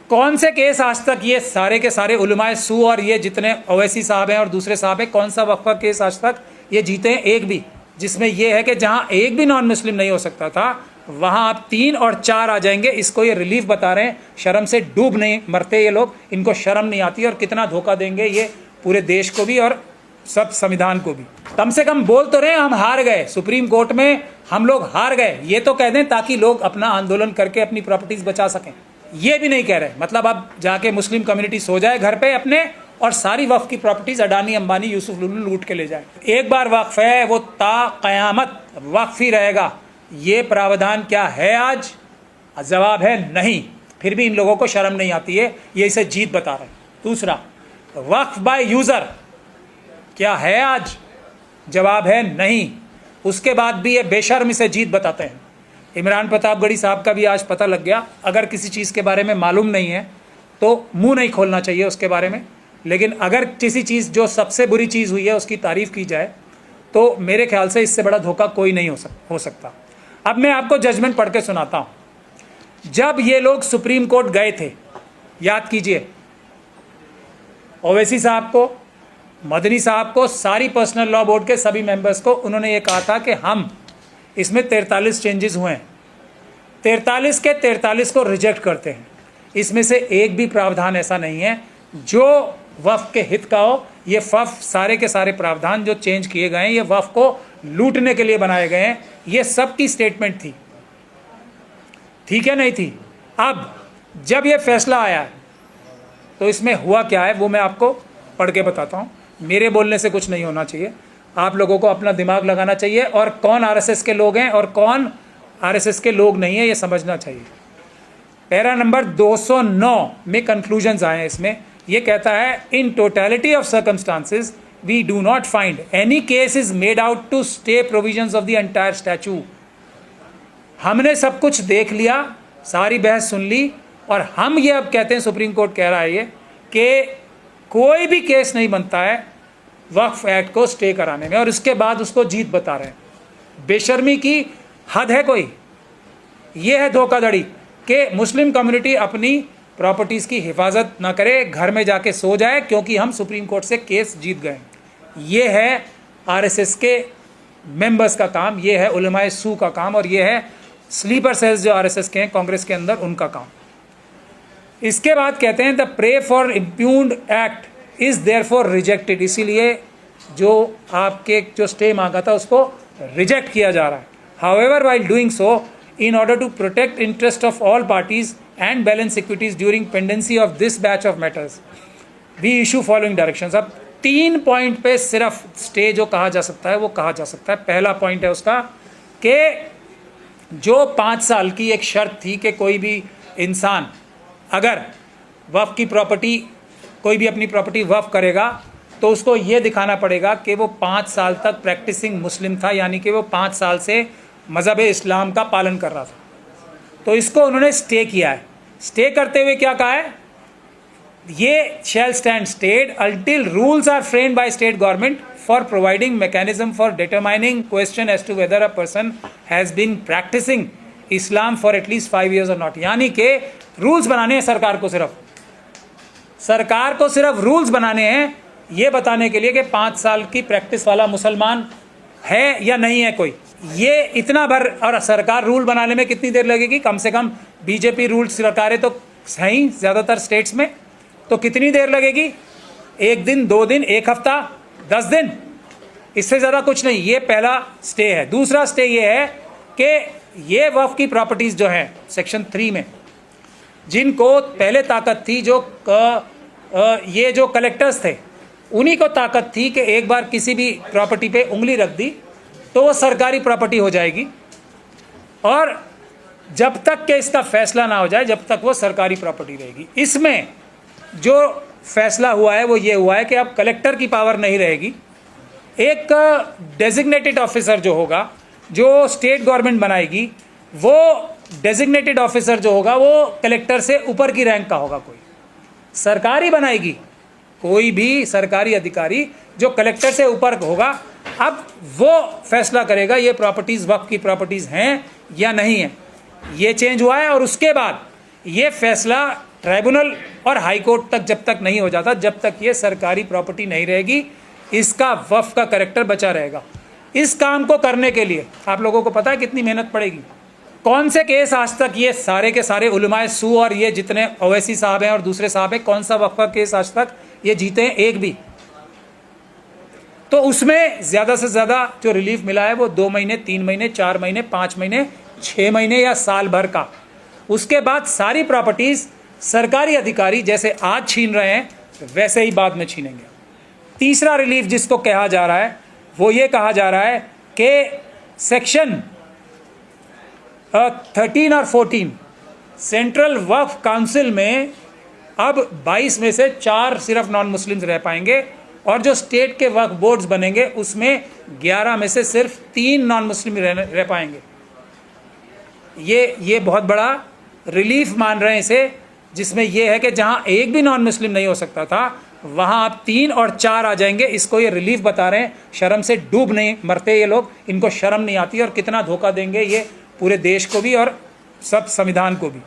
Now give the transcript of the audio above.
कौन से केस आज तक ये सारे के सारे उलमाए सू और ये जितने ओवैसी साहब हैं और दूसरे साहब हैं, कौन सा वक्फ का केस आज तक ये जीते हैं? एक भी, जिसमें ये है कि जहां एक भी नॉन मुस्लिम नहीं हो सकता था वहां आप 3 और 4 आ जाएंगे। इसको ये रिलीफ बता रहे हैं, शर्म से डूब नहीं मरते ये लोग, इनको शर्म नहीं आती। और कितना धोखा देंगे ये पूरे देश को भी और सब संविधान को भी। कम से कम बोल तो रहे हम हार गए, सुप्रीम कोर्ट में हम लोग हार गए, ये तो कह दें ताकि लोग अपना आंदोलन करके अपनी प्रॉपर्टीज बचा सकें। ये भी नहीं कह रहे, मतलब अब जाके मुस्लिम कम्युनिटी सो जाए घर पे अपने और सारी वक्फ की प्रॉपर्टीज अडानी अंबानी यूसुफ लुल्लू लूट के ले जाए। एक बार वक्फ है वो ता कयामत वक्फ ही रहेगा। ये प्रावधान क्या है आज? जवाब है नहीं। फिर भी इन लोगों को शर्म नहीं आती है, ये इसे जीत बता रहे हैं। दूसरा, वक्फ बाय यूजर क्या है आज? जवाब है नहीं। उसके बाद भी ये बेशर्म इसे जीत बताते हैं। इमरान प्रतापगढ़ी साहब का भी आज पता लग गया। अगर किसी चीज़ के बारे में मालूम नहीं है तो मुंह नहीं खोलना चाहिए उसके बारे में, लेकिन अगर किसी चीज़ जो सबसे बुरी चीज़ हुई है उसकी तारीफ़ की जाए तो मेरे ख्याल से इससे बड़ा धोखा कोई नहीं हो सकता। अब मैं आपको जजमेंट पढ़ के सुनाता हूँ। जब ये लोग सुप्रीम कोर्ट गए थे, याद कीजिए, ओवैसी साहब को, मदनी साहब को, सारी पर्सनल लॉ बोर्ड के सभी मेंबर्स को उन्होंने ये कहा था कि हम इसमें 43 चेंजेस हुए हैं, 43 के 43 को रिजेक्ट करते हैं। इसमें से एक भी प्रावधान ऐसा नहीं है जो वक्फ के हित का हो। ये वक्फ सारे के सारे प्रावधान जो चेंज किए गए हैं ये वक्फ को लूटने के लिए बनाए गए हैं। ये सबकी स्टेटमेंट थी, ठीक है नहीं थी? अब जब ये फैसला आया तो इसमें हुआ क्या है वो मैं आपको पढ़ के बताता हूँ। मेरे बोलने से कुछ नहीं होना चाहिए, आप लोगों को अपना दिमाग लगाना चाहिए और कौन आरएसएस के लोग हैं और कौन आरएसएस के लोग नहीं है ये समझना चाहिए। पैरा नंबर 209 में कंक्लूजन्स आए हैं। इसमें ये कहता है, in totality of circumstances we do not find any case is made out to stay provisions of the entire statute. हमने सब कुछ देख लिया, सारी बहस सुन ली और हम ये अब कहते हैं, सुप्रीम कोर्ट कह रहा है ये कि कोई भी केस नहीं बनता है वक्फ एक्ट को स्टे कराने में, और इसके बाद उसको जीत बता रहे हैं। बेशर्मी की हद है कोई। ये है धोखाधड़ी कि मुस्लिम कम्युनिटी अपनी प्रॉपर्टीज़ की हिफाजत ना करे, घर में जाके सो जाए क्योंकि हम सुप्रीम कोर्ट से केस जीत गए। ये है आरएसएस के मेंबर्स का काम, ये है उलमाए सू का काम, और ये है स्लीपर सेल्स जो आरएसएस के हैं कांग्रेस के अंदर, उनका काम। इसके बाद कहते हैं, the prey for इम्प्यून्ड act is therefore rejected. इसीलिए जो आपके जो स्टे मांगा था उसको रिजेक्ट किया जा रहा है। However while doing so, in order to protect interest of all parties and balance equities during pendency of this batch of matters, we issue following directions। अब 3 पॉइंट पे सिर्फ स्टे जो कहा जा सकता है वो कहा जा सकता है। पहला पॉइंट है उसका कि जो 5 साल की एक शर्त थी कि कोई भी इंसान अगर वक्फ की प्रॉपर्टी, कोई भी अपनी प्रॉपर्टी वक्फ करेगा तो उसको ये दिखाना पड़ेगा कि वो 5 साल तक प्रैक्टिसिंग मुस्लिम था, यानी कि वो 5 साल से मज़हब इस्लाम का पालन कर रहा था। तो इसको उन्होंने स्टे किया है। स्टे करते हुए क्या कहा है? ये shall stand stayed until rules are framed by state government for providing mechanism for determining question as to whether a person has been practising Islam for at least 5 years और नॉट। यानी कि रूल्स बनाने हैं सरकार को, सरकार को सिर्फ रूल्स बनाने हैं ये बताने के लिए कि 5 साल की प्रैक्टिस वाला मुसलमान है या नहीं है कोई। ये इतना भर, और सरकार रूल बनाने में कितनी देर लगेगी? कम से कम बीजेपी रूल सरकारें तो सही ज़्यादातर स्टेट्स में, तो कितनी देर लगेगी? 1 दिन, 2 दिन, 1 हफ्ता, 10 दिन, इससे ज़्यादा कुछ नहीं। ये पहला स्टे है। दूसरा स्टे ये है कि ये वक्फ की प्रॉपर्टीज़ जो हैं सेक्शन 3 में, जिनको पहले ताकत थी, ये जो कलेक्टर्स थे उन्हीं को ताकत थी कि एक बार किसी भी प्रॉपर्टी पे उंगली रख दी तो वो सरकारी प्रॉपर्टी हो जाएगी, और जब तक कि इसका फैसला ना हो जाए जब तक वो सरकारी प्रॉपर्टी रहेगी। इसमें जो फैसला हुआ है वो ये हुआ है कि अब कलेक्टर की पावर नहीं रहेगी। एक डेजिग्नेटेड ऑफिसर जो होगा, जो स्टेट गवर्नमेंट बनाएगी, वो डेजिग्नेटेड ऑफिसर जो होगा वो कलेक्टर से ऊपर की रैंक का होगा। कोई सरकारी बनाएगी, कोई भी सरकारी अधिकारी जो कलेक्टर से ऊपर होगा, अब वो फैसला करेगा ये प्रॉपर्टीज़ वक्फ की प्रॉपर्टीज़ हैं या नहीं है। ये चेंज हुआ है। और उसके बाद ये फैसला ट्राइब्यूनल और हाई कोर्ट तक जब तक नहीं हो जाता, जब तक ये सरकारी प्रॉपर्टी नहीं रहेगी, इसका वक्फ का कैरेक्टर बचा रहेगा। इस काम को करने के लिए आप लोगों को पता है कितनी मेहनत पड़ेगी। कौन से केस आज तक ये सारे के सारे उलमाए सू और ये जितने ओवैसी साहब हैं और दूसरे साहब हैं, कौन सा वक्फ का केस आज तक ये जीते हैं? एक भी। तो उसमें ज़्यादा से ज़्यादा जो रिलीफ मिला है वो 2 महीने, 3 महीने, 4 महीने, 5 महीने, 6 महीने या साल भर का। उसके बाद सारी प्रॉपर्टीज़ सरकारी अधिकारी जैसे आज छीन रहे हैं वैसे ही बाद में छीनेंगे। तीसरा रिलीफ जिसको कहा जा रहा है वो ये कहा जा रहा है कि सेक्शन 13 और 14 सेंट्रल वक्फ काउंसिल में अब 22 में से 4 सिर्फ नॉन मुस्लिम्स रह पाएंगे और जो स्टेट के वक्फ बोर्ड्स बनेंगे उसमें 11 में से सिर्फ 3 नॉन मुस्लिम रह पाएंगे। ये बहुत बड़ा रिलीफ मान रहे हैं इसे, जिसमें यह है कि जहां एक भी नॉन मुस्लिम नहीं हो सकता था वहां अब 3 और 4 आ जाएंगे। इसको ये रिलीफ बता रहे हैं। शर्म से डूब नहीं मरते ये लोग, इनको शर्म नहीं आती और कितना धोखा देंगे ये पूरे देश को भी और सब संविधान को भी।